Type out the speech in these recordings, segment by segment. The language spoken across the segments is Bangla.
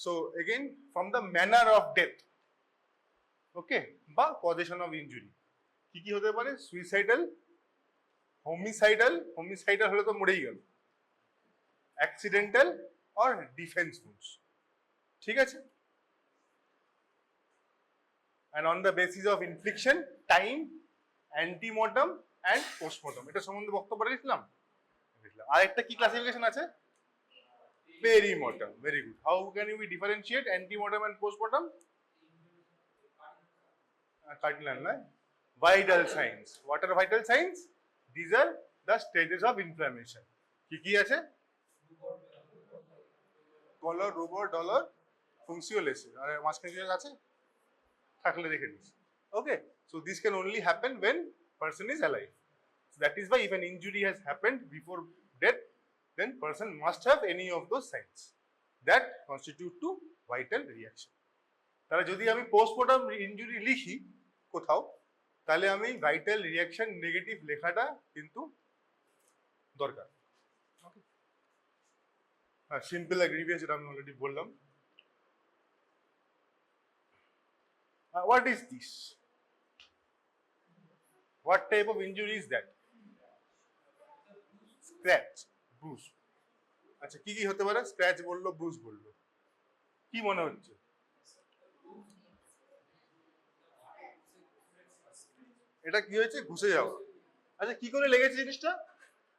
So again, from the manner of death, okay, বা causation of injury, কি হতে পারে? সুইসাইডাল, হোমিসাইডাল হলে তো মরেই গেল, অ্যাক্সিডেন্টাল অর ডিফেন্স উন্ডস, ঠিক আছে? and on the basis of infliction, time, antemortem and postmortem, এটা সম্বন্ধে বক্তব্য রেখেছিলাম। আর একটা কি ক্লাসিফিকেশন আছে? Perimortem. Very good. How can you differentiate antemortem and postmortem? Cardinal, না? Vital signs. What are vital signs? These are the stages of inflammation. কি আছে? কলর, রুবর, ডলর, ফুংসিওলেসে। আর মাঝখানে কি আছে? থাকলে দেখে নিস। Okay, so this can only happen when person is alive. So that is why if an injury has happened before death, then person must have any of those signs that constitute to vital reaction. তাহলে যদি আমি পোস্টমর্টম ইনজুরি লিখি কোথাও, তাহলে আমি ভাইটাল রিয়াকশন নেগেটিভ লেখাটা কিন্তু দরকার। ওকে, হ্যাঁ, সিম্পল আর গ্রিভিয়াস যেটা আমি অলরেডি বললাম। What is this? What type of injury is that? Scratch, bruise. আচ্ছা, কি কি হতে পারে? স্ক্র্যাচ বললো, ব্রুজ বললো, কি মনে হচ্ছে? এটা কি হয়েছে? ঘুষে যাওয়া। আচ্ছা, কি করে লেগেছে জিনিসটা?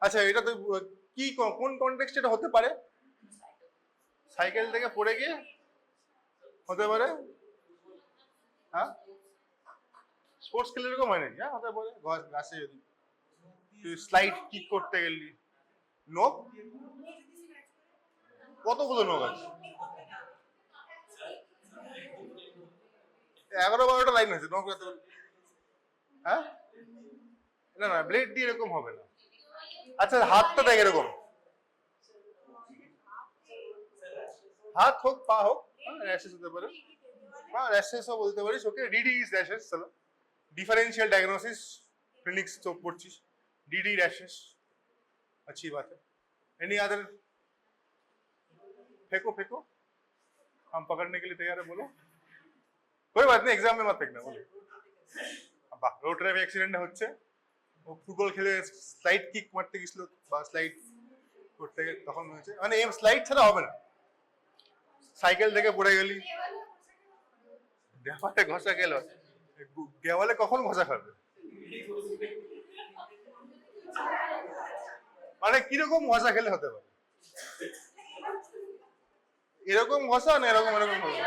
আচ্ছা, এটা তো কি, কোন কনটেক্সটে এটা হতে পারে? সাইকেল থেকে পড়ে গিয়ে হতে পারে। হ্যাঁ, স্পোর্টস খেলে এরকম হয় নাকি? হ্যাঁ, হতে পারে। গাছে যদি তুই স্লাইড কিক করতে গেলি, নখ, কতগুলো নখ আছে? 11-12টা লাইন আছে নখ। হ্যাঁ, না না, ব্লেড দিয়ে এরকম হবে না। আচ্ছা, হাতটা দেখ এরকম, হাত হোক, পা হোক, র্যাশেস হতে পারে, বা র্যাশেসও বলতে পারিস। ওকে, ডিডি ইজ র্যাশেস। চলো, ডিফারেন্সিয়াল ডায়াগনোসিস ক্লিনিক্स तो পড়ছিস, ডিডি র্যাশেস, अच्छी बात है। Any other? फेंको, हम पकड़ने के लिए तैयार है, बोलो। कोई बात नहीं, एग्जाम में मत फेंकना, बोलो। বাহ, রোড ড্রাইভ অ্যাক্সিডেন্ট হচ্ছে, ও ফুটবল খেলে স্লাইড কিক মারতে গেছিল বা স্লাইড করতে গেলে তখন হয়েছে। মানে এই স্লাইড ছাড়া হবে না। সাইকেল থেকে পড়ে গেলি, দেওয়ালে ঘষা গেল, দেওয়ালে কখন ঘষা খাবে? মানে কিরকম ঘষা খেলে হতে পারে? এরকম ঘষা না এরকম ঘষা?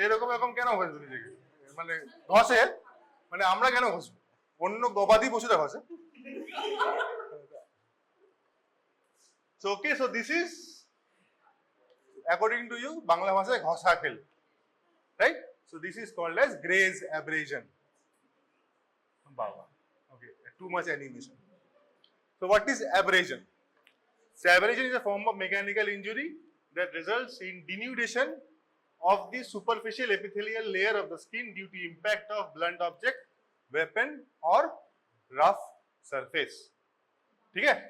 এরকম কেন ঘষবে নিজেকে? মানে ঘষে, মানে আমরা কেন ঘষবো? অন্য গবাদি পশুরা ঘষে। So okay, so this is according to you Bangla ভাষায় ঘষা খেলে, right? So this is called as Graze abrasion. Baba. Okay, too much animation. So what is abrasion? So abrasion is a form of mechanical injury that results in denudation of the superficial epithelial layer of the skin due to impact of blunt object, weapon or rough surface. ঠিক আছে?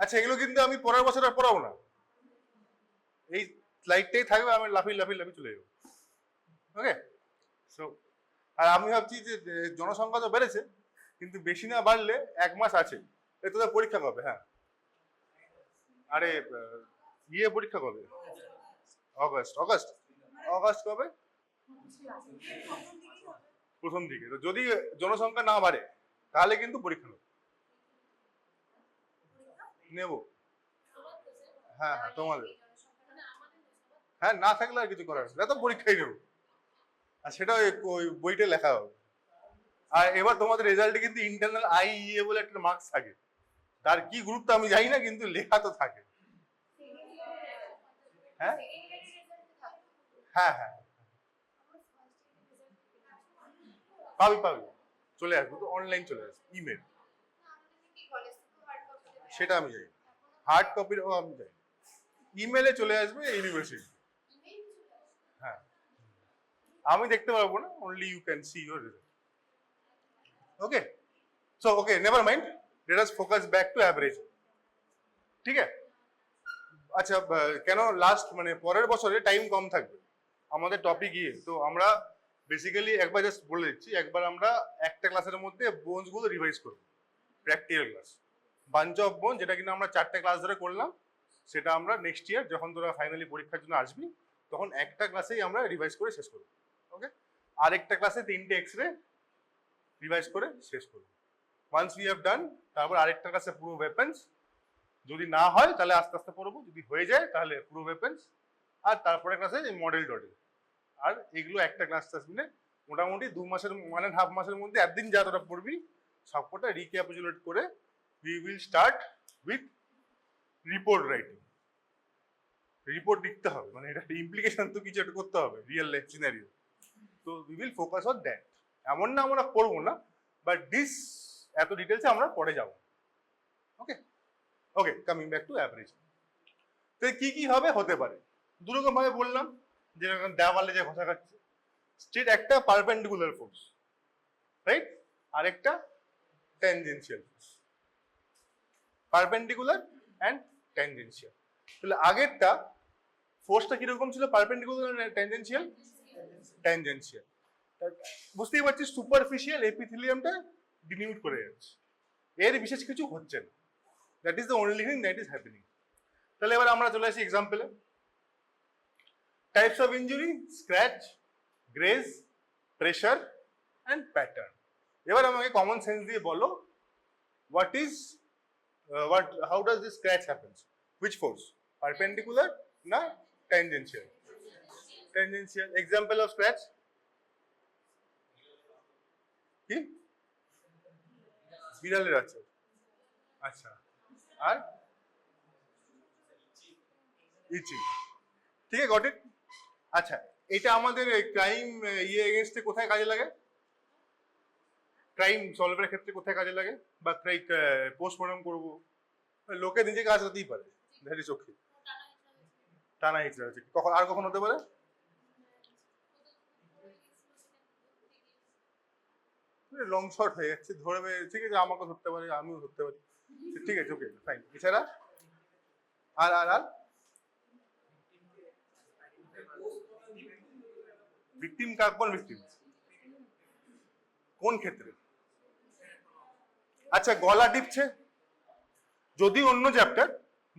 আচ্ছা, এগুলো কিন্তু আমি পরের বছর আর পড়াবো না, এই স্লাইডটাই থাকবে, আমি লাফি চলে যাবো। ওকে, সো আর আমি ভাবছি যে জনসংখ্যা তো বেড়েছে, কিন্তু বেশি না বাড়লে 1 মাস আছে। তোদের পরীক্ষা কবে? হ্যাঁ, আরে পরীক্ষা কবে? অগস্ট কবে? প্রথম দিকে। তো যদি জনসংখ্যা না বাড়ে তাহলে কিন্তু পরীক্ষা নেব। হ্যাঁ, তোমাদের হ্যাঁ, না থাকলে আর কিছু করার না, তো পরীক্ষাই নেব, আর সেটা ওই বইটা লেখা হবে। আর এবার তোমাদের রেজাল্টে কিন্তু ইন্টারনাল আইইএ বলে একটা মার্কস থাকে, তার কি গুরুত্ব আমি জানি না, কিন্তু লেখা তো থাকে। হ্যাঁ হ্যাঁ হ্যাঁ, পাবি, চলে আসবে তো, অনলাইন চলে আসবে, ইমেল। সেটা আমি জানি, হার্ড কপির আমি জানি, ইমেলে চলে আসবে ইউনিভার্সিটি। হ্যাঁ, আমি দেখতে পারবো না, only you can see your result. Okay, so okay, never mind, let us focus back to abrasion. ठीक है, আচ্ছা কেন লাস্ট মানে পরের বছরে টাইম কম থাকবে আমাদের টপিক ইয়ে, তো আমরা বেসিক্যালি একবার জাস্ট বলে দিচ্ছি, একবার আমরা একটা ক্লাসের মধ্যে বোনস গুলো রিভাইজ করবো, প্র্যাকটিক্যাল ক্লাস বাঞ্চ অফ বোন, যেটা কিন্তু আমরা 4টে ক্লাস ধরে করলাম, সেটা আমরা নেক্সট ইয়ার যখন তোরা ফাইনালি পরীক্ষার জন্য আসবি তখন একটা ক্লাসেই আমরা রিভাইজ করে শেষ করবো। ওকে, আরেকটা ক্লাসে 3টে এক্সরে রিভাইজ করে শেষ করবো। ওয়ান্স উই হ্যাভ ডান, তারপর আরেকটা ক্লাসে পুরো ওয়েপন্স, যদি না হয় তাহলে আস্তে আস্তে পড়বো, যদি হয়ে যায় তাহলে পুরো ওয়েপন্স, আর তারপরে ক্লাসে মডেল টডেল। আর এগুলো একটা ক্লাস মিলে মোটামুটি 2 মাসের মানে হাফ মাসের মধ্যে একদিন যা তোরা পড়বি সবকটা রিক্যাপিচুলেট করে we will start with report writing. Report লিখতে হবে, মানে এটা ইমপ্লিকেশন তো কিছু একটা করতে হবে, রিয়েল লাইফ সিনারিও। তো we will focus on that. এমন না আমরা করবো না, বাট দিস এত ডিটেলসে আমরা পরে যাব। ওকে ওকে, কামিং ব্যাক টু অ্যাভারেজ। তো কি কি হবে হতে পারে দুরকম ভাবে বললাম, যেরকম দেওয়ালে যে ঘষা খাচ্ছে, স্ট্রেট একটা পারপেন্ডিকুলার ফোর্স, রাইট, আর একটা tangential force, perpendicular and tangential. তাহলে আগেরটা ফোর্সটা কিরকম ছিল, পারপেন্ডিকুলার না ট্যানজেনশিয়াল? ট্যানজেনশিয়াল। বুঝতেই পারছিস সুপারফিশিয়াল এপিথেলিয়ামটা ডিনিউট করে যাচ্ছে, এর বিশেষ কিছু হচ্ছে না, that is the only thing that is happening. তাহলে এবার আমরা চলে আসি এক্সাম্পলে। Types of injury, scratch, graze, pressure and pattern. এবার আমাকে কমন সেন্স দিয়ে বলো, what is how does this scratch happens? Which force? Perpendicular na tangential? Tangential. Example of scratch? কি? বিড়ালের আছে। আচ্ছা, আর ইচিং। ঠিক আছে, গট ইট। আচ্ছা, এটা আমাদের ক্রাইম ইয়ে এগেইনস্টে কোথায় কাজে লাগে? ক্রাইম সলভের ক্ষেত্রে কোথায় কাজে লাগে? বা পোস্টমর্টম করবো, লোকে নিজে কাজ হতেই পারে, ভেরি চোখে টানা হিচড়া হচ্ছে। কখন আর কখন হতে পারে? লং শর্ট হয়ে যাচ্ছে, ধরবে, ঠিক আছে, আমাকে ধরতে পারে, আমিও ধরতে পারি, ঠিক আছে, ওকে ফাইন। এছাড়া আর আর আর ভিকটিম কোন ভিকটিম, কোন ক্ষেত্রে? আচ্ছা, গলা টিপছে, যদি অন্য চ্যাপ্টার,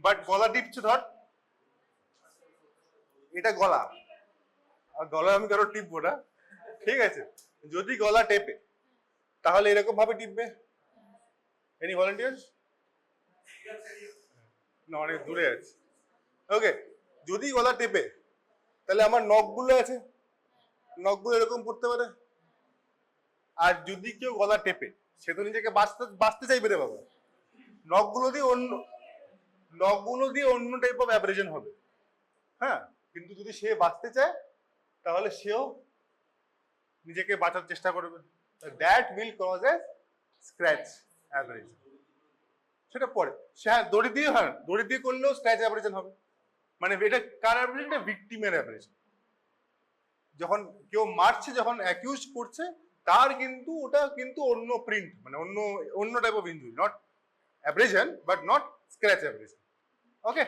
বাট গলা টিপছে, ধর এটা গলা, আর গলা আমি কারো টিপবো না, ঠিক আছে? যদি গলা টেপে তাহলে এরকম ভাবে টিপবে। Any volunteers? না, অনেক দূরে আছে। ওকে, যদি গলা টেপে তাহলে আমার নখগুলো আছে, নখগুলো এরকম পড়তে পারে। আর যদি কেউ গলা টেপে, সে তো নিজেকে বাঁচতে চাইবে রে বাবা, নখগুলো দিয়ে অন্য টাইপ অফ অ্যাব্রেশন হবে। হ্যাঁ, কিন্তু যদি সে বাঁচতে চায় তাহলে সেও নিজেকে বাঁচার চেষ্টা করবে, that will cause A scratch abrasion. সেটা পরে সে, হ্যাঁ দড়ি দিয়ে করলেও স্ক্র্যাচ অ্যাব্রেশন হবে। মানে এটা কার অ্যাব্রেশন? এটা ভিকটিমের অ্যাব্রেশন। যখন কেউ মারছে, যখন অ্যাকিউজ করছে, তার কিন্তু ওটা কিন্তু অন্য প্রিন্ট, মানে অন্য type of injury, not abrasion but not scratch abrasion. Okay,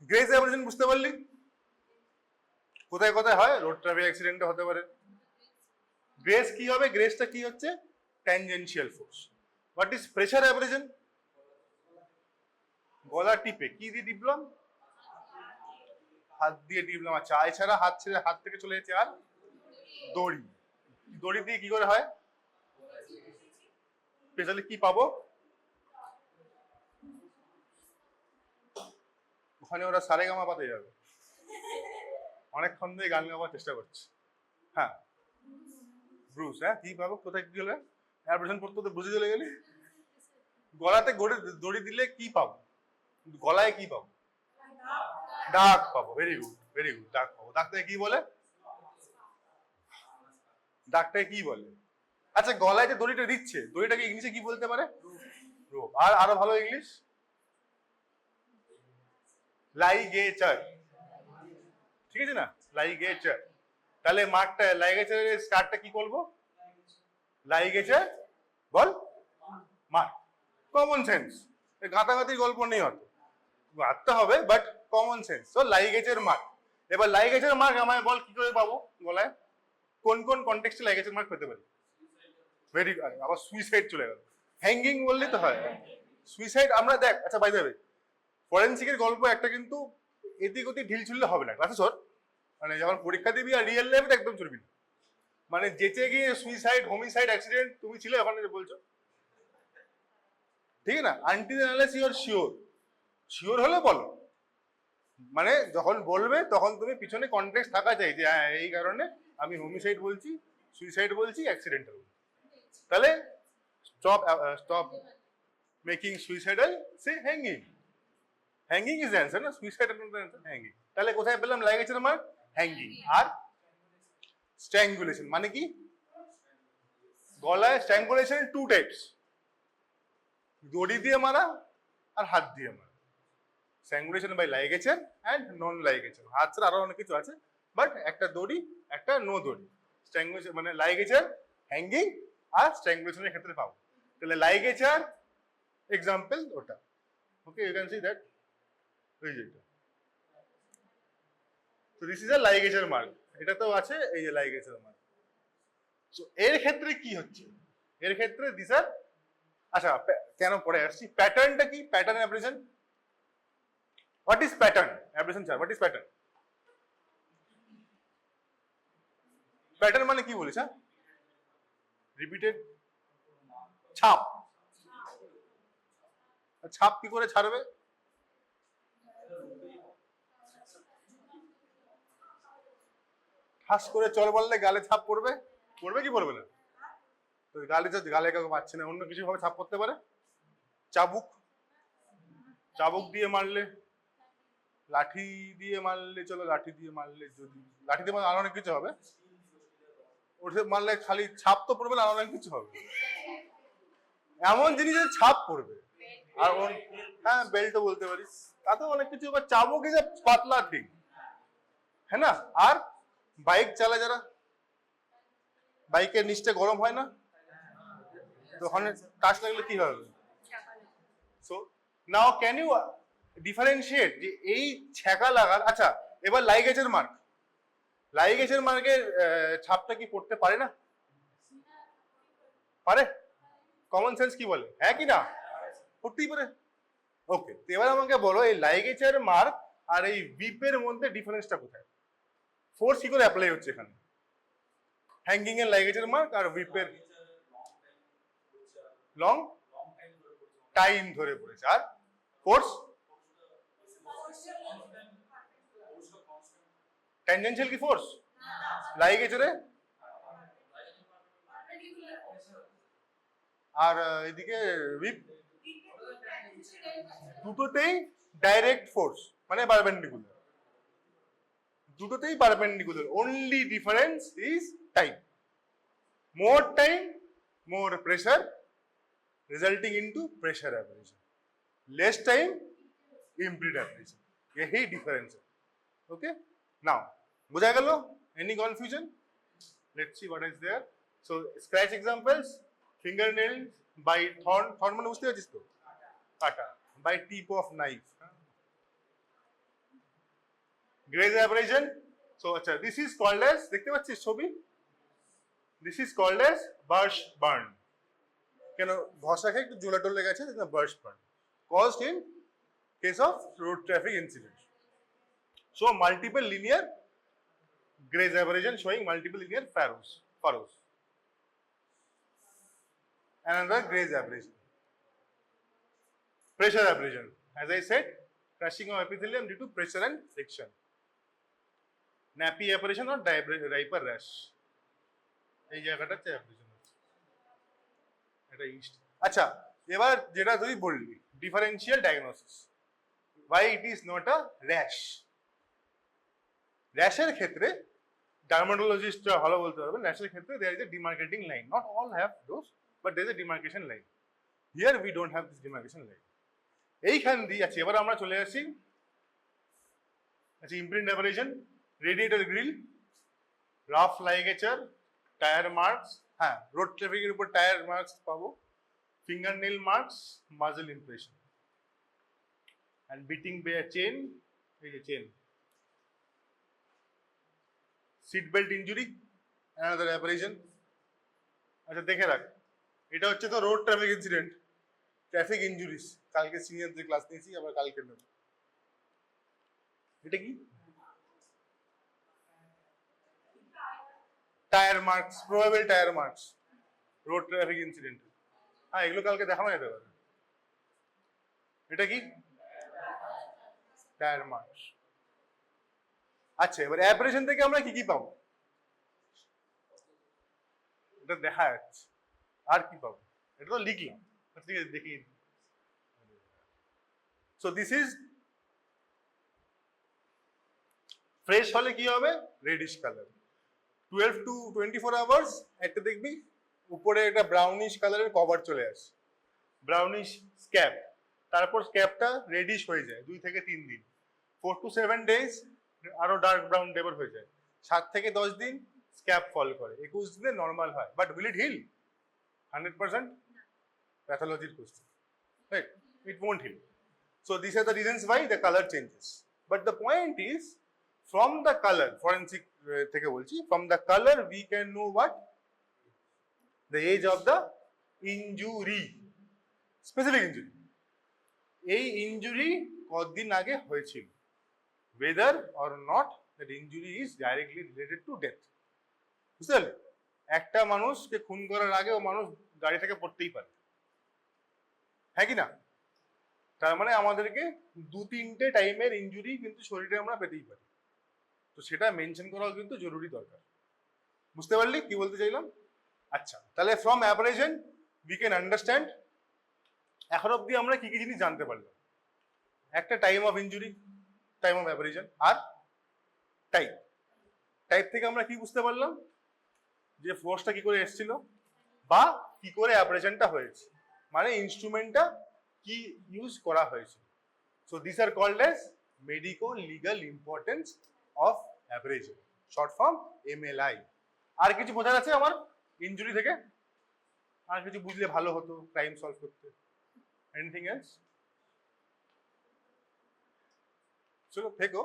grace abrasion বুঝতে পারলি? কোথায় কোথায় হয়? রোড ট্রাফিক অ্যাক্সিডেন্টে হতে পারে। গ্রেজ কি হবে? গ্রেজটা কি হচ্ছে? Tangential force. What is pressure abrasion? গলা টিপে, কি দিয়ে টিপলাম? হাত দিয়ে টিপলাম। আচ্ছা, এছাড়া হাত ছেড়ে, হাত থেকে চলে যাচ্ছে আর দড়ি। দড়ি দিয়ে কি করে হয়? স্পেশালি কি পাবো ওখানে? ওরা সারেগামা পাতে যাবে, অনেকক্ষণ ধরে গান গাওয়ার চেষ্টা করছে। হ্যাঁ, ব্রুজ। হ্যাঁ, কি পাবো? কোথায় কি হলে অ্যাব্রেশন করতে তো বুঝে চলে গেলি। গলাতে দড়ি দিলে কি পাবো? গলায় কি পাবো? দাগ পাবো। ভেরি গুড, ভেরি গুড, দাগ পাবো। দাগটাকে কি বলে? দাগটাকে কি বলে? আচ্ছা, গলায় যে দড়িটা দিচ্ছে, দড়িটাকে ইংলিশে কি বলতে পারে? রোপ। আর আরো ভালো ইংলিশ, লাইগেচার। ঠিক আছে না? লাইগেচার। তাহলে মার্কটা লাইগেচারের স্টার্টটা কি করবো? লাইগেচার বল মার্ক। কমন সেন্স, গাঁতাগাতির গল্প নেই অত। মারতে হবে, বাট কমন সেন্স। তো লাইগেজের মার্ক, এবার লাইগেজের মার্ক আমায় বল কি করে পাবো গলায়, কোন কোন কনটেক্সটে লাইগেজের মার্ক পেতে পারি? ভেরি গুড, আবার সুইসাইড চলে গেল, হ্যাঙ্গিং বললেই তো হয়। সুইসাইড আমরা দেখ, আচ্ছা বাই দ্য ওয়ে ফরেনসিকের গল্প একটা কিন্তু এদিক ওদিক ঢিল ছুড়লে হবে না ক্লাসে সর, মানে যখন পরীক্ষা দিবি আর রিয়েল লাইফে একদম চলবি না, মানে যেচে গিয়ে সুইসাইড হোমিসাইড অ্যাক্সিডেন্ট তুমি ছিলে ওখানে যে বলছো, ঠিক না? Until unless you are sure, sure হলে বলো, মানে যখন বলবে তখন তুমি পিছনে কনটেক্সট থাকা চাই যে হ্যাঁ এই কারণে আমি হোমিসাইড বলছি, সুইসাইড বলছি, অ্যাক্সিডেন্টাল বলছি, তাহলে stop stop making suicidal, say hanging, hanging is answer না, সুইসাইড হ্যাঙ্গিং। তাহলে কোথায় পেলাম লাইগেজের মার্ক? হ্যাঙ্গিং। আর স্ট্র্যাঙ্গুলেশন মানে কি? গলায় স্ট্র্যাঙ্গুলেশন টু টাইপস, দড়ি দিয়ে মারা আর হাত দিয়ে মারা। Strangulation by ligature and non ligature, হাত ছাড়া আরো অনেক কিছু আছে, বাট একটা দড়ি একটা নো দড়ি। স্ট্র্যাঙ্গুলেশন মানে লাইগেচার, হ্যাঙ্গিং আর স্ট্র্যাঙ্গুলেশনের ক্ষেত্রে পাবো। তাহলে লাইগেচার এক্সাম্পল ওটা, okay you can see that, এই যে এটা, তো this is a ligature mark, এটা তো আছে এই যে লাইগেচার মার্ক। তো এর ক্ষেত্রে কি হচ্ছে, এর ক্ষেত্রে দিস আর, আচ্ছা কেন পরে আসছি, প্যাটার্নটা কি? Pattern abrasion, what is pattern abrasion sir, what is pattern? Pattern মানে কি বলিস? হ্যাঁ, রিপিটেড ছাপ, ছাপ কি করে ছাড়বে? ঠাস করে চল বললে গালে ছাপ পড়বে, পড়বে কি পড়বে না? তো গালে তো গালে কাউকে পাচ্ছে না, অন্য কিছু ভাবে ছাপ করতে পারে, চাবুক, চাবুক দিয়ে মারলে, লাঠি দিয়ে মারলে, চলো লাঠি দিয়ে মারলে, যদি লাঠি দিয়ে মারলে আরো অনেক কিছু হবে, ওঠে মারলে খালি ছাপ তো পড়বে না, আরো অনেক কিছু হবে, এমন জিনিসের ছাপ পড়বে। আর হ্যাঁ বেল্টও বলতে পারিস, তাতেও অনেক কিছু, চাবুক ইজ এ পাতলা থিং, হ্যাঁ না? আর বাইক চালায় যারা, বাইকের নিচটা গরম হয় না, তো ওখানে টাচ লাগলে কি হবে? So now can you differentiate যে এই ছ্যাঁকা লাগার, আচ্ছা এবার লাইগেজের মার্ক, লাইগেজের মার্কের ছাপটা কি পড়তে পারে না? পারে? কমন সেন্স কি বলে, হ্যাঁ কি না? পড়তেই পারে। ওকে, এবার আমাকে বলো এই লাইগেজের মার্ক আর এই বিপের মধ্যে ডিফারেন্সটা কোথায়? ফোর্স কি করে অ্যাপ্লাই হচ্ছে এখানে? হ্যাঙ্গিং এর লাইগেজের মার্ক আর উইপের লং টাইম ধরে পড়েছে, আর ফোর্স ট্যানজেনশিয়াল কি ফোর্স লাইগেজরে, আর এদিকে উইপ, দুটোতেই ডাইরেক্ট ফোর্স মানে পারপেন্ডিকুলার, দুটোতেই perpendicular, only difference is time, more time more pressure resulting into pressure abrasion, less time improved abrasion, यही difference है। Okay, now बुझा गया लो? Any confusion? Let's see what is there. So scratch examples, fingernail by thorn, thorn মানে বুঝতে পারছিস তো, কাটা, by tip of knife, graze abrasion. So আচ্ছা, this is called as, দেখতে পাচ্ছিস ছবি, this is called as burst burn, কেন ঘষা খেয়ে একটু জোলা টোলে গেছে, burst burn caused in case of road traffic incident. So multiple linear graze abrasion showing multiple linear furrows. Another graze abrasion. Pressure abrasion, as I said, crushing of epithelium due to pressure and friction. Nappy abrasion or diaper rash, এই জায়গাটাতে abrasion। আচ্ছা এবার যেটা তুই বললি differential diagnosis, why it is not a rash, র্যাশের ক্ষেত্রে ডার্মাটোলজিস্টরা ভালো বলতে পারবেন, র্যাশের ক্ষেত্রে there is a demarcating line, not all have those but there is a demarcation line, here we don't have this demarcation line, এইখান দিয়ে। আচ্ছা এবার আমরা চলে আসি, আচ্ছা imprint abrasion, radiator grill, rough ligature, tyre marks, হ্যাঁ রোড ট্রাফিকের উপর টায়ার মার্কস পাবো, fingernail marks, muzzle impression. and beating by a chain, এই যে chain, seat belt injury, another abrasion. আচ্ছা দেখে রাখ, এটা হচ্ছে তো road traffic incident, traffic injuries, কালকে সিনিয়রদের ক্লাস নিয়েছি, আবার কালকে নেব। এটা কি? Tyre marks, probable tyre marks, road traffic incident. হ্যাঁ, এগুলো কালকে দেখানো যেতে পারে। এটা কি? Tyre marks. আচ্ছা, এবার অ্যাব্রেশন থেকে আমরা কি কি পাবো? এটা দেখা যাচ্ছে, আর কি পাবো? এটা তো লিখলাম, ঠিক আছে, দেখি। সো দিস ইজ ফ্রেশ হলে কি হবে? Radish colour. 12 to 24 আওয়ার্স একটা দেখবি উপরে একটা ব্রাউনিশ কালারের কভার চলে আসে, ব্রাউনিশ স্ক্যাব, তারপর স্ক্যাবটা রেডিশ হয়ে যায় 2 থেকে 3 দিন। 4 to 7 ডেজ আরো ডার্ক ব্রাউন ডেভার হয়ে যায়। 7 থেকে 10 দিন স্ক্যাব ফল করে, 21 দিনে নর্মাল হয়। But will it heal? 100% প্যাথোলজির question, right? It won't heal. So these are the reasons why the color changes. But the point is, from the color, forensic থেকে বলছি, from the color we can know what? The age of the injury, specific injury. এই ইনজুরি কতদিন আগে হয়েছিল, whether or not that injury is directly related to death. বুঝতে পারলে? একটা মানুষকে খুন করার আগে ও মানুষ গাড়ি থেকে পড়তেই পারে, হ্যাঁ কি না? তার মানে আমাদেরকে 2-3টে টাইমের ইনজুরি কিন্তু শরীরে আমরা পেতেই পারি। তো সেটা মেনশন করাও কিন্তু জরুরি দরকার। বুঝতে পারলি কি বলতে চাইলাম? আচ্ছা, তাহলে from abrasion we can understand, এখন অব্দি আমরা কি কি জিনিস জানতে পারলাম? একটা time of injury, time of abrasion, আর টাইপ। টাইপ থেকে আমরা কি বুঝতে পারলাম? যে ফোর্সটা কি করে এসেছিল বা কি করে অ্যাব্রেশনটা হয়েছে, মানে ইনস্ট্রুমেন্টটা কি ইউজ করা হয়েছে। So this are called as medico legal importance of abrasion, short form MLI। আর কিছু বোঝার আছে আমার ইনজুরি থেকে? আর কিছু বুঝলে ভালো হতো ক্রাইম সলভ করতে। Anything else? চলো फेंको,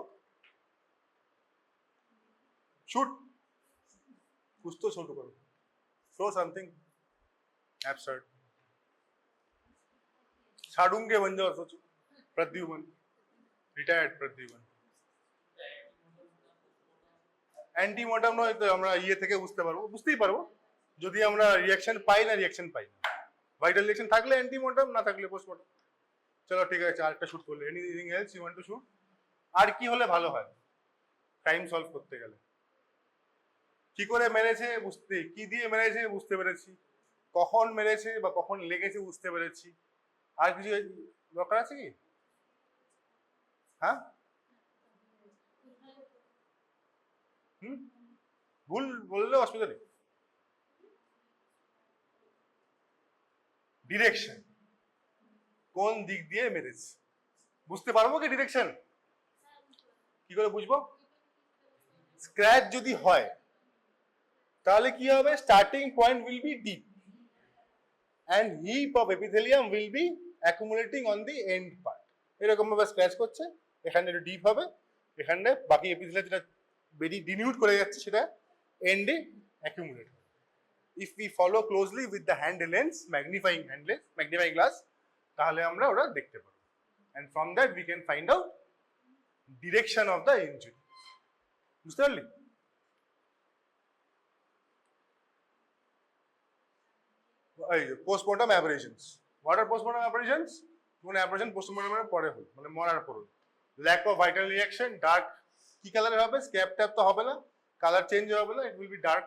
शूट, कुछ तो शूट करो, थ्रो समथिंग एब्सर्ड। साडूंगे बन जाओ, सोचो प्रद्युमन, रिटायर्ड प्रद्युमन। অ্যান্টিমর্টাম নয় তো আমরা ইয়ে থেকে বুঝতেই পারবো যদি আমরা রিয়াকশন পাই না রিয়াকশন পাই না। ভাইটাল রিয়াকশন থাকলে অ্যান্টিমর্টাম, না থাকলে পোস্টমর্টাম। চলো ঠিক আছে, আরেকটা শুট করলে। Anything else you want to shoot? আর কি হলে ভালো হয় ক্রাইম সলভ করতে গেলে? কি করে মেরেছে বুঝতে, কি দিয়ে মেরেছে বুঝতে পেরেছি, কখন মেরেছে বা কখন লেগেছে বুঝতে পেরেছি। আর কিছু দরকার আছে কি? হ্যাঁ, ভুল বললে অসুবিধা নেই। ডিরেকশন, কোন দিক দিয়ে মেরেছে বুঝতে পারবো কি? ডিরেকশন কি করে বুঝবো? স্ক্র্যাচ যদি হয় তাহলে কি হবে? Starting point will be deep and heap of epithelium will be accumulating on the end part. এরকম ভাবে স্ক্র্যাচ করছে, এখানে একটু ডিপ হবে, এখানে বাকি এপিথেলিয়াম যেটা বেরিয়ে ডিনিউট করে যাচ্ছে সেটা এন্ডে অ্যাকুমুলেট হবে। If we follow closely with the hand lens, magnifying glass, তাহলে আমরা ওটা দেখতে পাবো। and from that we can find out direction of the injury. বুঝতে পারলি? Postmortem abrasions. What are postmortem abrasions? কোন অ্যাব্রেশন পোস্টমর্টমের পরে হল, মানে মরার পর, lack of vital reaction, dark, কি কালারের হবে? স্ক্যাব ট্যাপ তো হবে না, কালার চেঞ্জ হবে না, it will be dark,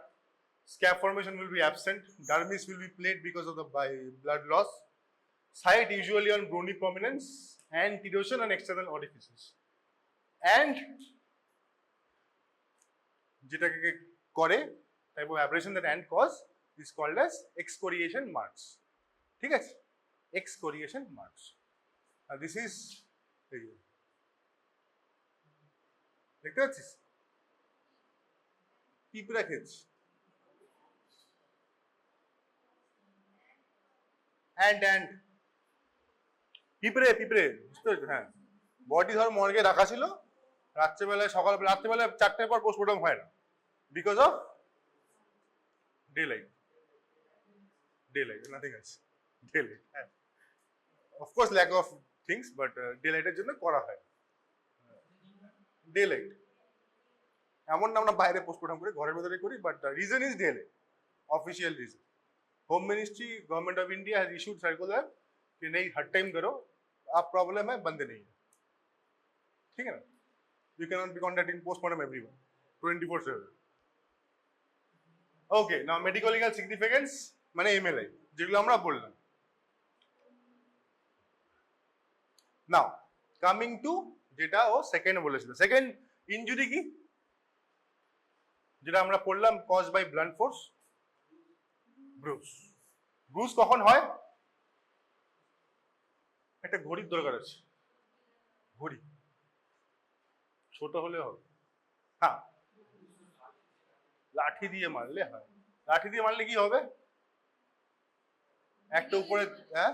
scab formation will be absent, dermis will be played because of the blood loss, site usually on bony prominence, and erosion on external orifices, and যেটাকে করে type of abrasion that and cause is called as excoriation marks. ঠিক আছে, excoriation marks. And this is দেখতে পাচ্ছিস পিঁপড়া খেয়েছি, and পিঁপড়ে বুঝতে পারছো? হ্যাঁ, বডি ধর মর্গে রাখা ছিল, রাত্রেবেলায় রাত্রেবেলায় 4টের পর পোস্টমর্টম হয় না, because of day light, nothing else, day light, হ্যাঁ of course lack of things, but day লাইটের জন্য করা হয়। ডে লাইট এমন না আমরা বাইরে পোস্টমর্টম করি, ঘরের ভেতরে করি, but the reason is day light, official reason. Home ministry government of India has issued circular कि नहीं हर टाइम करो, आप प्रॉब्लम है बंद नहीं है, ठीक है ना। You cannot be contacting postmortem everyone 24/7। Okay, now medical legal significance মানে এমএলআই যেগুলো আমরা বললাম। নাও কামিং টু যেটা ও সেকেন্ড বলেছিল, সেকেন্ড ইনজুরি কি যেটা আমরা পড়লাম, cause by blunt force, bruise. Bruise কখন হয়? একটা ঘড়ির দরকার আছে, ঘড়ি ছোট হলে হবে, হ্যাঁ লাঠি দিয়ে মারলে হয়। লাঠি দিয়ে মারলে কি হবে? একটা উপরে, হ্যাঁ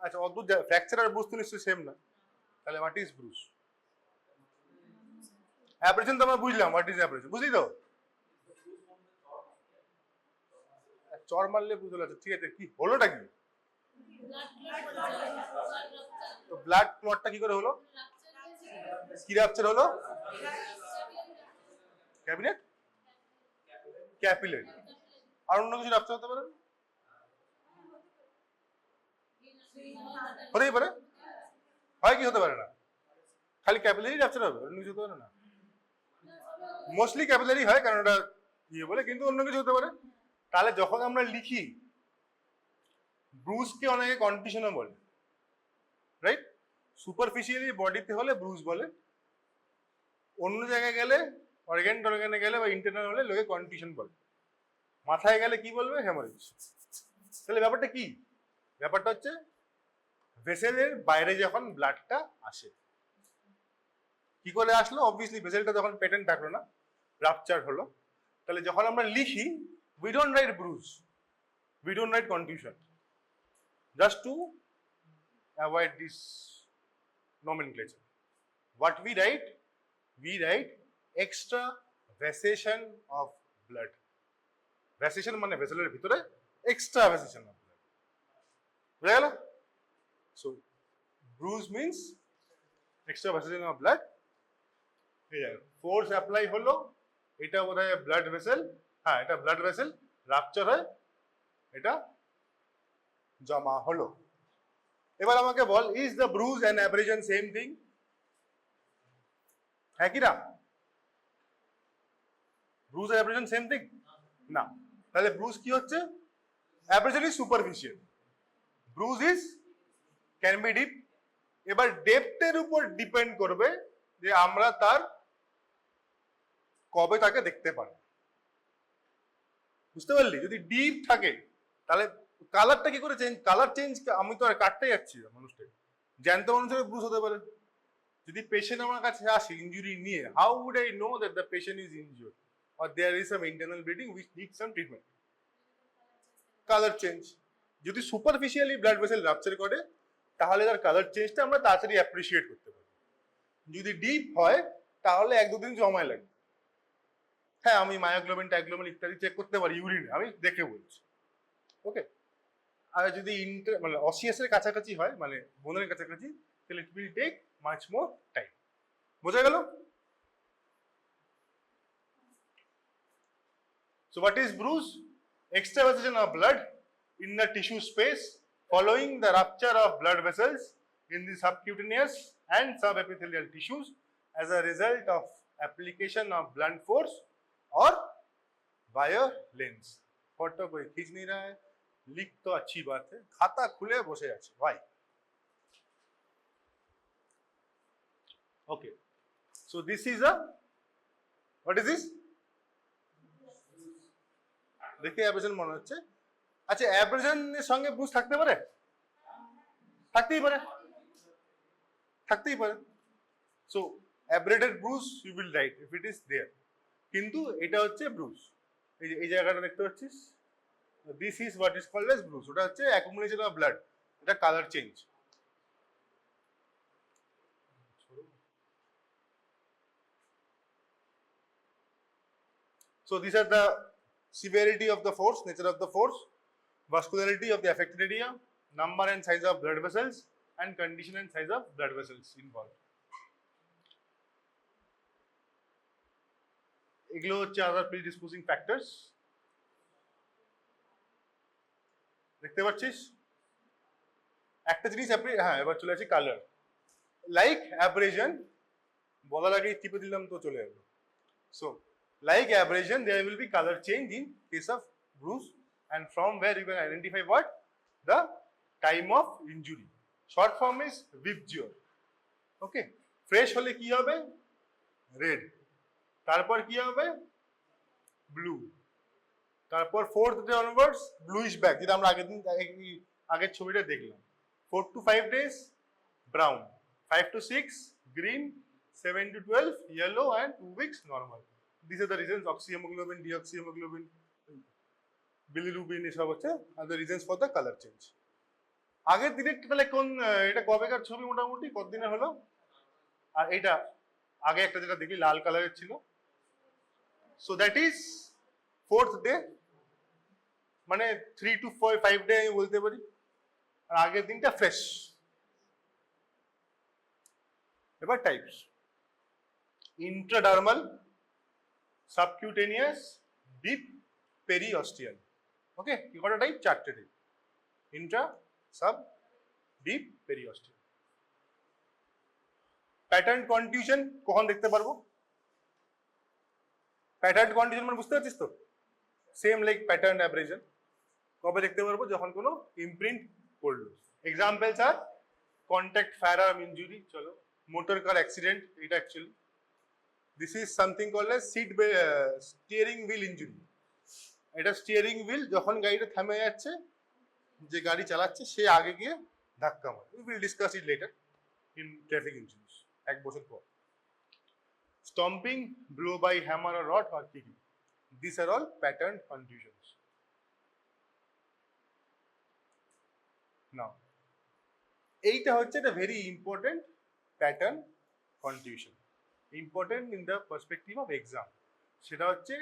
আচ্ছা অদ্ভুত, ফ্র্যাকচার আর ব্রুজ তো নিশ্চয়ই সেম না, তাহলে হোয়াট ইজ ব্রুজ? অ্যাব্রেশন তো আমরা বুঝলাম, হোয়াট ইজ অ্যাব্রেশন বুঝলি তো? চর মারলে বুঝতে পারছো, ঠিক আছে কি হলোটা কি? তো ব্লাড ক্লটটা কি করে হলো? কি রাপচার হলো? ক্যাবিনেট, ক্যাপিলারি, আর অন্য কিছু রাপচার হতে পারে? হতেই পারে, হয় কি হতে পারে না? খালি ক্যাপিলারি রাপচার হবে, অন্য কিছু হতে পারে না? মোস্টলি ক্যাপিলারি হয় কারণ ওটা ইয়ে বলে, কিন্তু অন্য কিছু হতে পারে। তাহলে যখন আমরা লিখি ব্রুজকে অনেকে কন্ডিশনও বলে, রাইট? সুপারফিশিয়ালি বডিতে হলে ব্রুজ বলে, অন্য জায়গায় গেলে অর্গানে গেলে বা ইন্টারনাল হলে লোকে কন্ডিশন বলে, মাথায় গেলে কি বলবে? হেমোরেজ। তাহলে ব্যাপারটা কি? ব্যাপারটা হচ্ছে ভেসেলের বাইরে যখন ব্লাডটা আসে, কি করে আসলো? অবভিয়াসলি ভেসেলটা যখন পেটেন্ট থাকলো না, রাপচার হলো, তাহলে যখন আমরা লিখি we don't write bruise, we don't write contusion, just to avoid this nomenclature. What we write extravasation of blood. Vasation মানে ভেসেলের ভিতরে, extravasation of blood, বুঝা গেল? So bruise means extravasation of blood. Force apply হলো, এটা বোধহয় ব্লাড ভেসেল, হ্যাঁ এটা ব্লাড ভেসেল, রাপচার হয়, এটা জমা হলো। এবার আমাকে বল, is the bruise and abrasion same thing? হ্যাঁ কি না? ব্রুজ আর অ্যাব্রেশন সেম থিং না। তাহলে ব্রুজ কি হচ্ছে? Abrasion is superficial, bruise is can be deep. এবার ডেপথের উপর ডিপেন্ড করবে যে আমরা তার কবে তাকে দেখতে পারি, বুঝতে পারলি? যদি ডিপ থাকে তাহলে কালারটা কি করে চেঞ্জ? কালার চেঞ্জ আমি তো আর কাটতে যাচ্ছি মানুষটাকে, জ্যান্ত মানুষের ব্রুজ হতে পারে। যদি পেশেন্ট আমার কাছে আসে ইনজুরি নিয়ে, how would I know that the patient is injured or there is some internal bleeding which needs some treatment? Colour change. যদি সুপারফিশিয়ালি ব্লাড ভেসেল রাপচার করে তাহলে তার কালার চেঞ্জটা আমরা তাড়াতাড়ি অ্যাপ্রিসিয়েট করতে পারি। যদি ডিপ হয় তাহলে 1-2 দিন সময় লাগে। হ্যাঁ আমি মায়োগ্লোবিন, টাইগ্লোবিন ইত্যাদি চেক করতে পারি ইউরিনে, আমি দেখে বলছি, ওকে। আর যদি মানে অসিয়াসের কাছাকাছি হয়, মানে বোনের কাছাকাছি, তাহলে it will take much more time. বোঝা গেল? So what is bruise? Extravasation of blood in the tissue space following the rupture of blood vessels in the subcutaneous and subepithelial tissues as a result of application of blunt force और violence. फोटो कोई खींच नहीं रहा है, लिख तो अच्छी बात है, खाता खुले बसे আছে ভাই। Okay, so this is a, what is this? দেখে অ্যাব্রেশন মনে হচ্ছে। আচ্ছা অ্যাব্রেশনের সঙ্গে ব্রুজ থাকতে পারে? থাকতেই পারে, থাকতেই পারে। So abraded bruise you will write if it is there, কিন্তু এটা হচ্ছে ব্রুজ। এই যে এই জায়গাটা দেখতে পাচ্ছিস, this is what is called as bruise. ওটা হচ্ছে অ্যাকুমুলেশন অফ ব্লাড, এটা colour change. So these are the severity of the force, nature of the force, vascularity of the affected area, number and size of blood vessels, and condition and size of blood vessels involved. এগুলো হচ্ছে আদার প্রিডিসপোজিং ফ্যাক্টরস। দেখতে পাচ্ছিস একটা জিনিস আপনি, হ্যাঁ এবার চলে আসি কালার। লাইক অ্যাব্রেশন বলার আগেই টিপে দিলাম তো চলে যাবে। So like abrasion there will be colour change in case of bruise, and from where you can identify what? The time of injury. Short form is rupture. Okay, fresh হলে কি হবে? red, তারপর কি হবে? ব্লু, তারপর 4th day onwards bluish back, যেটা আমরা আগের ছবিটা দেখলাম। 4 to 5 days brown, 5 to 6 green, 7 to 12 yellow, and 2 weeks normal. These are the reasons: oxyhemoglobin, deoxyhemoglobin, bilirubin, এসব হচ্ছে আর the reasons for the color change. আগের দিনের তাহলে কোন, এটা কবেকার ছবি মোটামুটি কতদিনের হলো? আর এটা আগে একটা যেটা দেখি লাল কালারের ছিল, so that is 4th day, মানে 3 to 5 ডে আমি বলতে পারি। আর আগের দিনটা ফ্রেশ। এবার types: intradermal, subcutaneous, deep, periosteal. Okay, কি কটা টাইপ? 4টে type: intra, sub, deep, periosteal. Pattern contusion কখন দেখতে পারবো? প্যাটার্ন কনটিউশন মানে বুঝতে পারছিস তো? Same like pattern abrasion. কবে দেখতে পারবো? যখন কোনো ইমপ্রিন্ট পড়লো। এক্সাম্পলস আর কন্ট্যাক্ট ফায়ারআর্ম ইনজুরি, চলো মোটর কার অ্যাক্সিডেন্ট, এটা actually this is something called as steering wheel injury. এটা স্টিয়ারিং হুইল যখন গাড়িটা থেমে যাচ্ছে, যে গাড়ি চালাচ্ছে সে আগে গিয়ে ধাক্কা মারে। We will discuss it later in traffic injuries, 1 বছর পর। Stomping, blow by hammer or rod or kicking, these are all pattern contusions. Now এইটা হচ্ছে একটা very important pattern contusion, important in the perspective of exam. সেটা হচ্ছে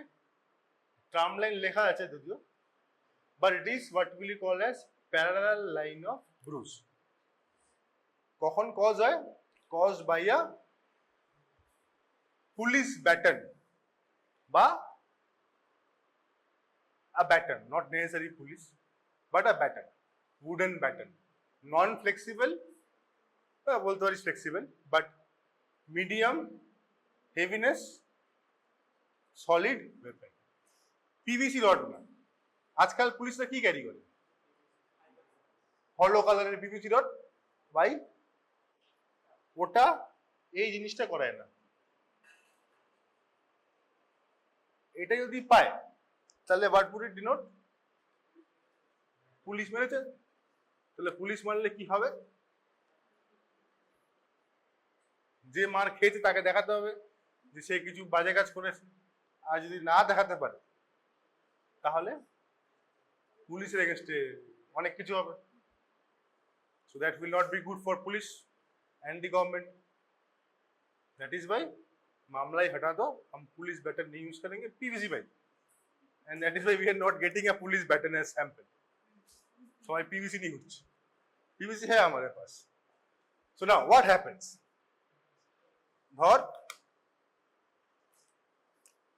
টার্ম লাইন লেখা আছে যদিও, but it is what we call as parallel line of bruise. কখন কজ হয়? caused by a police baton বা a baton, not necessarily police, but a baton, wooden baton, non flexible, বলতে পারিস flexible, but medium heaviness, solid weapon. PVC rod না। আজকাল পুলিশরা কি ক্যারি করে? হলো কালারের পিভিসি রড। ভাই ওটা এই জিনিসটা করায় না। এটা যদি পায় তাহলে বারপুরে ডিনোট পুলিশ মেরেছে। তাহলে পুলিশ মারলে কি হবে? যে মার খেয়েছে তাকে দেখাতে হবে যে সে কিছু বাজে কাজ করেছে। আর যদি না দেখাতে পারে তাহলে পুলিশের এগেনস্টে অনেক কিছু হবে। So that will not be good for police and the government. That is why मामला ही हटा दो, हम पुलिस बैटन नहीं यूज करेंगे, पीवीसी भाई, and that is why we are not getting a police baton as sample. So I PVC नहीं यूज, पीवीसी है हमारे पास। सो नाउ व्हाट हैपेंस, ধর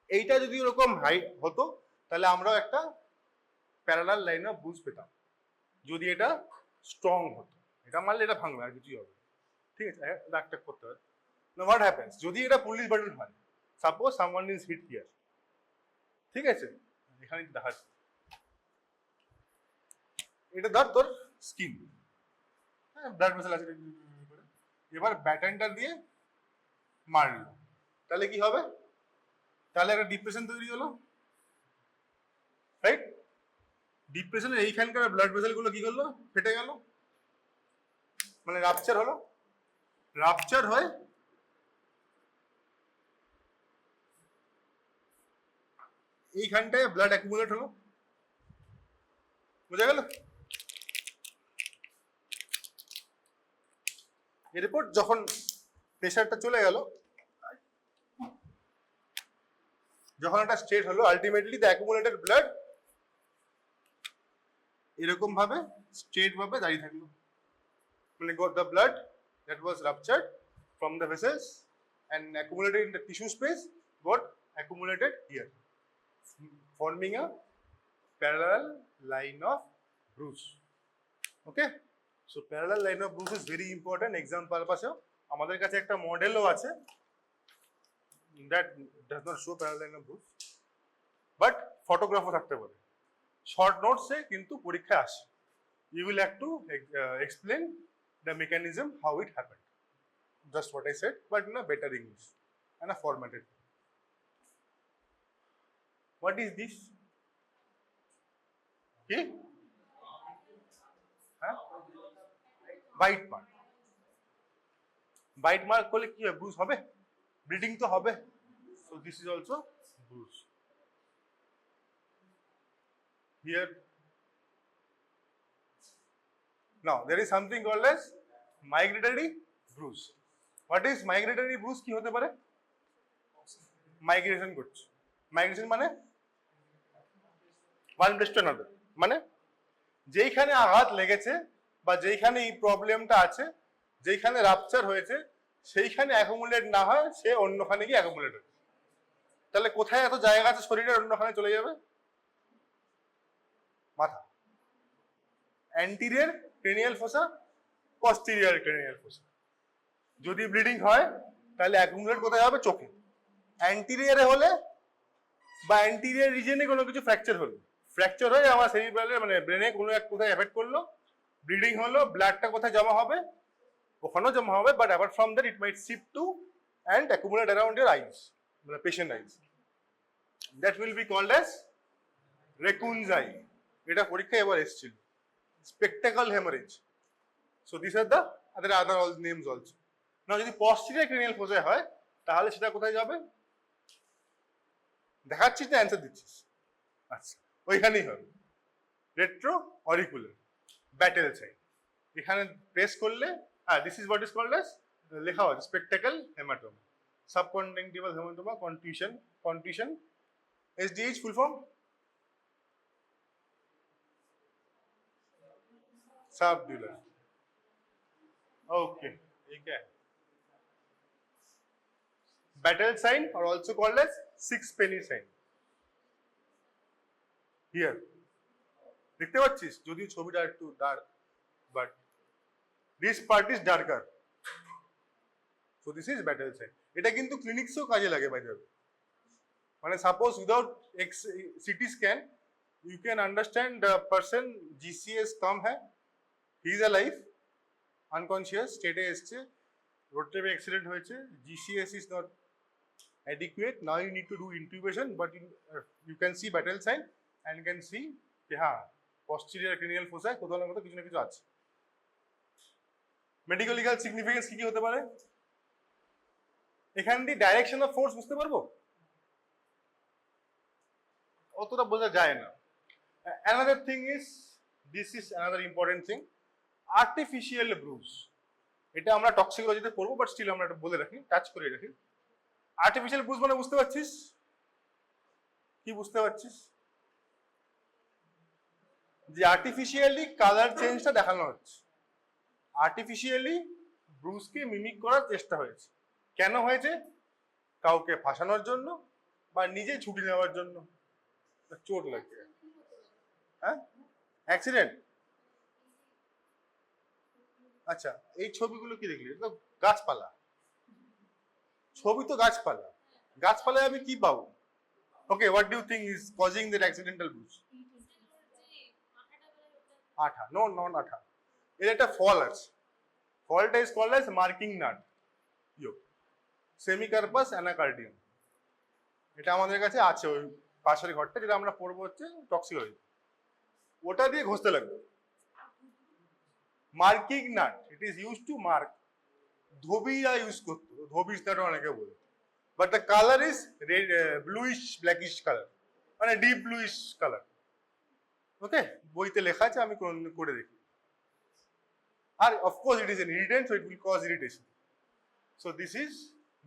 এইটা যদি এরকম হাইট হতো তাহলে আমরাও একটা প্যারালাল লাইন অফ ব্রুজ পেতাম। যদি এটা স্ট্রং হতো, এটা মারলে এটা ভাঙবে আর কিছুই হবে। ঠিক আছে, দাগটা করতে হবে। Now what happens যদি এটা পুলিশ বাটন হয়, suppose someone is hit here, ঠিক আছে, এখানে দেখাচ্ছি, এটা ধর তোর স্কিন, হ্যাঁ ব্লাড ভেসেল আছে, এবার ব্যাটনটা দিয়ে মারলো, তাহলে কি হবে? তাহলে একটা ডিপ্রেশন তৈরি হলো, রাইট? ডিপ্রেশনের এইখানকার ব্লাড ভেসেল গুলো কি করলো? ফেটে গেল, মানে রাপচার হলো। রাপচার হয় এইখানটায় ব্লাড অ্যাকুমুলেট হলো, বোঝা গেল? এরপর যখন প্রেশারটা চলে গেল, যখন একটা স্টেট হলো আলটিমেটলি দ্য অ্যাকুমুলেটেড ব্লাড এরকম ভাবে স্ট্রেট ভাবে দাঁড়িয়ে থাকলো, মানে got the blood that was ruptured from the vessels and accumulated in the tissue space got accumulated here, forming a parallel line of bruise. Okay, so parallel line of bruise is very important exam purpose. আমাদের কাছে একটা মডেলও আছে that does not show parallel line of bruise, but ফটোগ্রাফও থাকতে পারে। শর্ট নোটসে কিন্তু পরীক্ষায় আসে। You will have to explain the mechanism how it happened. Just what I said, but in a better English and a formatted. What is this? Okay? Huh? Bite mark. Bite mark করলে কি হবে? Bruise হবে? Bleeding তো হবে. So this is also bruise. Here. Now there is something called as migratory bruise. What is migratory bruise? কি হতে পারে? মাইগ্রেশন করছে। মাইগ্রেশন মানে one place to another, মানে যেইখানে আঘাত লেগেছে বা যেইখানে এই প্রবলেমটা আছে, যেইখানে রাপচার হয়েছে, সেইখানে অ্যাকুমুলেট না হয় সে অন্যখানে গিয়ে অ্যাকুমুলেট হয়। তাহলে কোথায় এত জায়গা আছে শরীরের অন্যখানে চলে যাবে? মাথা, anterior cranial fossa, posterior cranial fossa. যদি ব্লিডিং হয় তাহলে অ্যাকুমুলেট কোথায় হবে? চোখে। অ্যান্টিরিয়রে হলে বা অ্যান্টিরিয়র রিজনে কোনো কিছু ফ্র্যাকচার হলো, ফ্র্যাকচার হয়ে আমার সেরিব্রালে মানে ব্রেনে কোনো এক কোথায় এফেক্ট করলো, ব্লিডিং হলো, ব্লাডটা কোথায় জমা হবে? ওখানেও জমা হবে, but apart from that it might shift to and accumulate around your eyes, মানে patient eyes. That will be called as raccoons eye. এটা পরীক্ষায় এবার এসেছিল, spectacle hemorrhage. So these are the other all names also. Now যদি posterior cranial fossa হয় তাহলে সেটা কোথায় যাবে? দেখাচ্ছিস না অ্যান্সার দিচ্ছিস? আচ্ছা, ওইখানেই হবে রেট্রো অরিকুলার ব্যাটেল সাইড। এখানে প্রেস করলে this is what is called as, লেখা আছে spectacle haematoma, subcontinental haematoma, contusion, SDH full form subdural. Okay, ठीक है. Battle sign are also called as six penny sign. Here, দেখতে পাচ্ছিস যদিও ছবিটা একটু dark, but this part is darker. So this is battle sign. এটা কিন্তু ক্লিনিক্সেও কাজে লাগে by the way. মানে suppose without CT scan you can understand the person GCS कम है, he is alive, unconscious state এসছে, road trip accident হয়েছে, GCS is not adequate, now you need to do intubation, but you can see battle sign and you can see যে হ্যাঁ posterior cranial fossa কোথাও না কোথাও কিছু না কিছু আছে। মেডিকেল লিগাল সিগনিফিকেন্স কি কি হতে পারে? এখান দিয়ে ডাইরেকশন অফ ফোর্স বুঝতে পারবো? অতটা বোঝা যায় না। Another thing is, this is another important thing, artificial bruise. এটা আমরা টক্সিকোলজিতে পড়বো, বাট স্টিল আমরা এটা বলে রাখি, টাচ করে রাখি। আর্টিফিশিয়াল ব্রুজ মানে বুঝতে পারছিস? কি বুঝতে পারছিস? যে আর্টিফিশিয়ালি কালার চেঞ্জটা দেখানো হচ্ছে, আর্টিফিশিয়ালি ব্রুজকে মিমিক করার চেষ্টা হয়েছে। কেন হয়েছে? কাউকে ফাঁসানোর জন্য বা নিজে ছুটি নেওয়ার জন্য। চোট লাগে, হ্যাঁ, অ্যাক্সিডেন্ট। আচ্ছা, এই ছবিগুলো কি দেখলি? এটা গাছপালা ছবি, তো গাছপালা, গাছপালায় আমি কি পাবো? Okay, what do you think is causing that accidental bruise? আঠা, নো নন আঠা, এর একটা ফল আছে, ফলটা is called as marking nut, ইয়ো সেমিকার্পাস অ্যানাকার্ডিয়াম। এটা আমাদের কাছে আছে ওই পাশের ঘরটা, যেটা আমরা পড়বো হচ্ছে টক্সিকোলজি, ওটা দিয়ে ঘষতে লাগবে। Marking nut, it is use to mark, ধোবিরা ইউজ করতো, ধোবিস নাটও অনেকে বলে, but the colour is red, bluish blackish colour, মানে ডিপ ব্লুইশ কালার। ওকে, বইতে লেখা আছে, আমি করে দেখি। আর of course it is an irritant, so it will cause irritation. So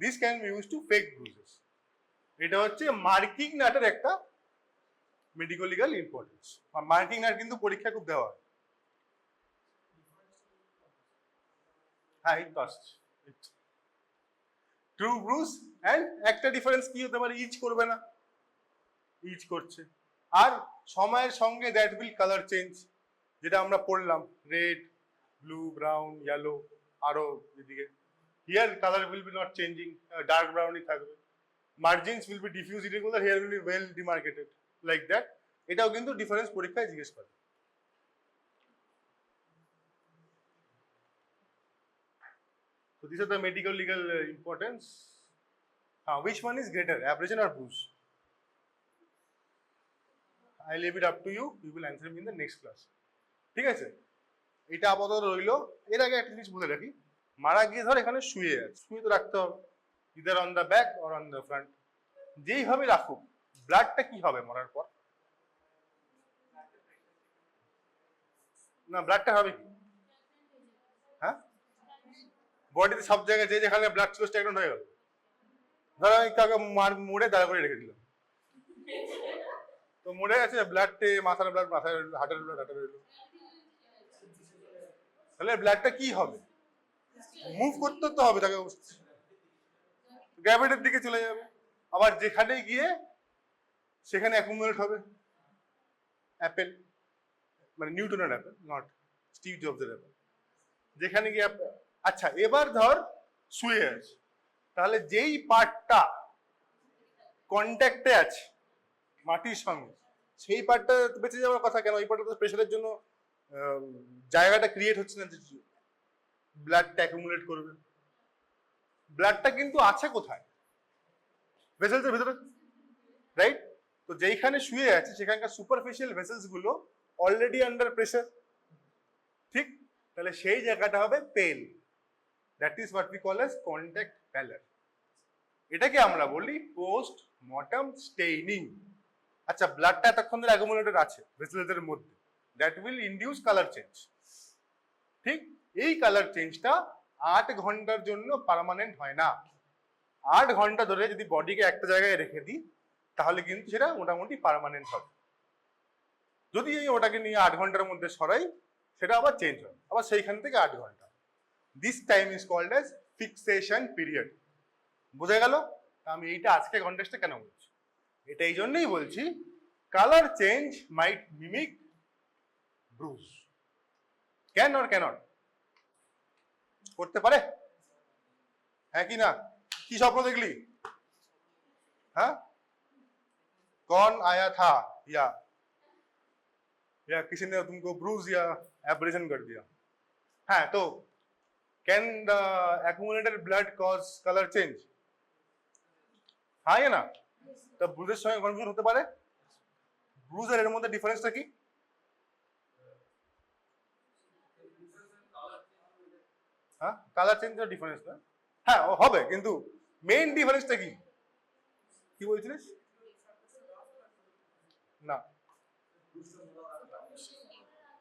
this can be use to fake bruises. এটা হচ্ছে মার্কিং নাটের একটা medico legal importance. Marking nut কিন্তু পরীক্ষা খুব দেওয়া হয়। হ্যাঁ, এই তো আসছে। ট্রু ব্রুজ অ্যান্ড একটা ডিফারেন্স কি হতে পারে, ইচ করবে না, ইচ করছে। আর সময়ের সঙ্গে দ্যাট উইল কালার চেঞ্জ, যেটা আমরা পড়লাম, রেড, ব্লু, ব্রাউন, ইয়েলো, আরো এদিকে। Here colour will be not changing, dark ব্রাউনই থাকবে। Margins will be diffuse irregular, here will be well demarcated, like that. এটাও কিন্তু ডিফারেন্স পরীক্ষায় জিজ্ঞেস করে। So these are the medical legal importance. Which one is greater, abrasion or bruise? I leave it up to you. You will answer me in the next class. ঠিক আছে, এটা আপাতত রইলো। এর আগে একটা জিনিস বলে রাখি, মারা গিয়ে ধর এখানে শুয়ে আছে, শুয়ে তো রাখতে হবে, either on the back or on the front. যেইভাবে রাখুক, ব্লাডটা কি হবে মরার পর? না, ব্লাডটা হবে কি? হ্যাঁ, বডিতে সব জায়গায় যে যেখানে ব্লাড ছিল স্ট্যাগনেন্ট হয়ে গেল। ধরো আমি কাউকে মুড়ে দাঁড়া করে রেখে দিলাম, তো মুড়ে আছে, ব্লাডে মাথার ব্লাড মাথায় রইলো, হার্টের ব্লাড হার্টে রইলো, তাহলে ব্লাডটা কি হবে? মুভ করতে তো হবে তাকে, গ্র্যাভিটির দিকে চলে যাবে। আবার যেখানে গিয়ে সেখানে অ্যাকুমুলেট হবে। অ্যাপেল মানে নিউটনের অ্যাপেল, নট স্টিভ জবসের অ্যাপেল। যেখানে গিয়ে, আচ্ছা এবার ধর শুয়ে আছে, তাহলে যেই পার্টটা কন্ট্যাক্টে আছে মাটির সঙ্গে, সেই পার্টটা বেঁচে যাওয়ার কথা কেন? ওই পার্টটা তো প্রেশারের জন্য জায়গাটা ক্রিয়েট হচ্ছে না, ব্লাডটা অ্যাকুমুলেট করবে। ব্লাডটা কিন্তু আছে কোথায়? ভেসেলসের ভিতরে, রাইট? তো যেইখানে শুয়ে আছে সেখানকার সুপারফিশিয়াল ভেসেলস গুলো অলরেডি আন্ডার প্রেসার, ঠিক? তাহলে সেই জায়গাটা হবে pale. That is what we call as contact pallor. এটাকে আমরা বলি পোস্ট মর্টম স্টেইনিং। আচ্ছা, ব্লাডটা এতক্ষণ ধরে অ্যাকুমুলেটেড আছে ভেসেলসের মধ্যে, that will induce colour change, ঠিক? এই কালার চেঞ্জটা 8 ঘন্টার জন্য পার্মানেন্ট হয় না। 8 ঘন্টা ধরে যদি বডিকে একটা জায়গায় রেখে দিই, তাহলে কিন্তু সেটা মোটামুটি পার্মানেন্ট হবে। যদি ওটাকে নিয়ে 8 ঘন্টার মধ্যে সরাই, সেটা আবার চেঞ্জ হয়, আবার সেইখান থেকে 8 ঘন্টা। This time is called as fixation period. বোঝা গেল? আমি এইটা আজকে কন্টেক্সটে কেন বলছি, এটা এই জন্যই বলছি, colour change might mimic bruise. Can or can't? করতে পারে? হ্যাঁ কি না? কি স্বপ্ন দেখলি? हाँ, कौन आया था या किसी ने तुमको ब्रूज या एब्रेशन कर दिया? हाँ, तो can the accumulated blood cause colour change? हाँ या ना? तो ब्रूजेর সঙ্গে কনফিউশন হতে পারে। ব্রুজের এর মধ্যে ডিফারেন্সটা কি? হ্যাঁ, কালার চেঞ্জের ডিফারেন্স না? হ্যাঁ হবে, কিন্তু মেইন ডিফারেন্সটা কি? কি বলছিলিস? না,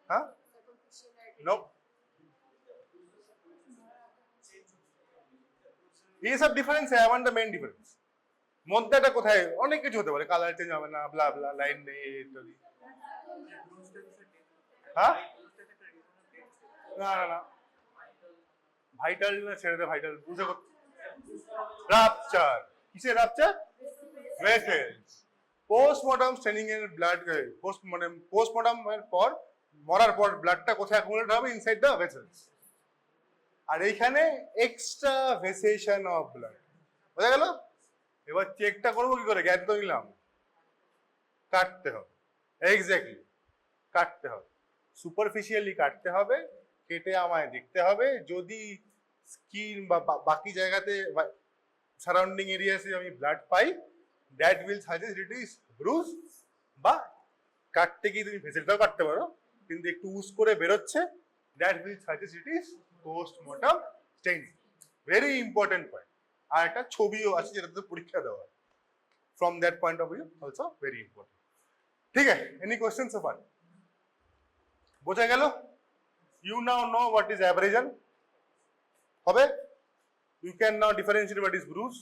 হ্যাঁ, নো, এই সব ডিফারেন্স है, আমার মেইন ডিফারেন্স। মধ্যেটা কোথায়? অনেক কিছু হতে পারে, কালার চেঞ্জ হবে না, ব্লা ব্লা, লাইন নেই ইত্যাদি। হ্যাঁ, না না না, ভাইটাল না, ছেড়ে দে ভাইটাল। বুঝে রাপচার, কিসের রাপচার? ভেসেলস। পোস্টমর্টম স্টেনিং এর ব্লাড, পোস্টমর্টম এর পর, মরার পর ব্লাডটা কোথায় অ্যাকুমুলেট হবে? Inside the vessels. আর এইখানে এক্সট্রাভেসেশন অফ ব্লাড। বোঝা গেল? এবার চেকটা করবো কি করে? জ্ঞান তো নিলাম, কাটতে হবে। এক্স্যাক্টলি, কাটতে হবে, সুপারফিশিয়ালি কাটতে হবে। কেটে আমায় দেখতে হবে, যদি স্কিন বা বাকি জায়গাতে সারাউন্ডিং এরিয়াসে আমি blood pi, that will suggest it is Brugge. বা কাটতে গিয়ে তুমি ভেসেলটাও কাটতে পারো, কিন্তু একটু উস করে বেরোচ্ছে, that will suggest it is postmortem staining. Very important point. আর একটা ছবিও আছে যেটাতে পরীক্ষা দেওয়া হয়, from that point of view also very important. ঠিক আছে, এনি কোয়েশ্চেন সো ফার? বোঝা গেল? You now know what is abrasion. You can now differentiate what is bruise.